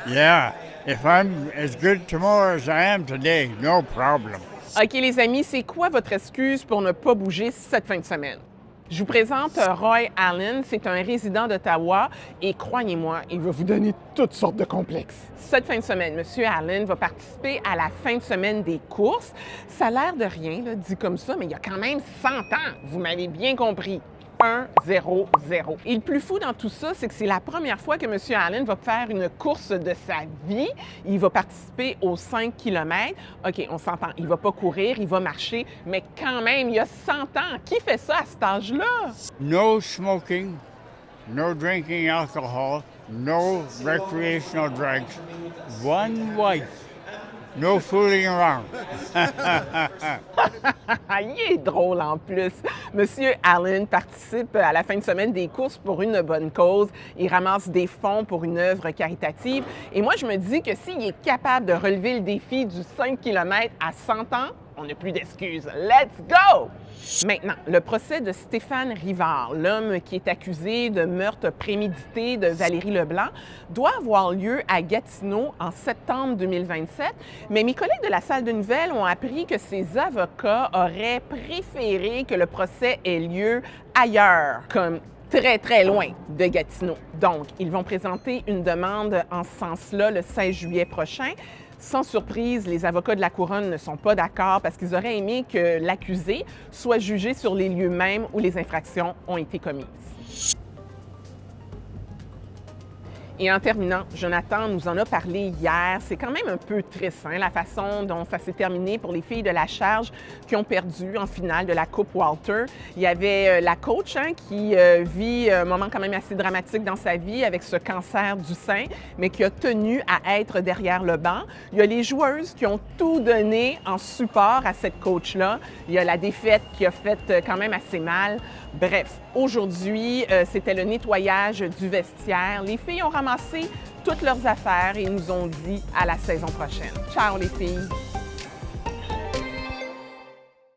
Yeah, if I'm as good tomorrow as I am today, no problem. OK, les amis, c'est quoi votre excuse pour ne pas bouger cette fin de semaine? Je vous présente Roy Allen. C'est un résident d'Ottawa et croyez-moi, il va vous donner toutes sortes de complexes. Cette fin de semaine, M. Allen va participer à la fin de semaine des courses. Ça a l'air de rien, là, dit comme ça, mais il y a quand même 100 ans. Vous m'avez bien compris. 1-0-0. Et le plus fou dans tout ça, c'est que c'est la première fois que M. Allen va faire une course de sa vie. Il va participer aux 5 km. OK, on s'entend, il va pas courir, il va marcher, mais quand même, il y a 100 ans. Qui fait ça à cet âge-là? No smoking, no drinking alcohol, no recreational drugs, one wife, no fooling around. Il est drôle en plus. Monsieur Allen participe à la fin de semaine des courses pour une bonne cause. Il ramasse des fonds pour une œuvre caritative. Et moi, je me dis que s'il est capable de relever le défi du 5 km à 100 ans, on n'a plus d'excuses. Let's go! Maintenant, le procès de Stéphane Rivard, l'homme qui est accusé de meurtre prémédité de Valérie Leblanc, doit avoir lieu à Gatineau en septembre 2027. Mais mes collègues de la salle de nouvelles ont appris que ses avocats auraient préféré que le procès ait lieu ailleurs, comme très, très loin de Gatineau. Donc, ils vont présenter une demande en ce sens-là le 16 juillet prochain. Sans surprise, les avocats de la Couronne ne sont pas d'accord parce qu'ils auraient aimé que l'accusé soit jugé sur les lieux mêmes où les infractions ont été commises. Et en terminant, Jonathan nous en a parlé hier. C'est quand même un peu triste, hein, la façon dont ça s'est terminé pour les filles de la charge qui ont perdu en finale de la Coupe Walter. Il y avait la coach qui vit un moment quand même assez dramatique dans sa vie avec ce cancer du sein, mais qui a tenu à être derrière le banc. Il y a les joueuses qui ont tout donné en support à cette coach-là. Il y a la défaite qui a fait quand même assez mal. Bref, aujourd'hui, c'était le nettoyage du vestiaire. Les filles ont ramassé toutes leurs affaires et nous ont dit à la saison prochaine. Ciao les filles!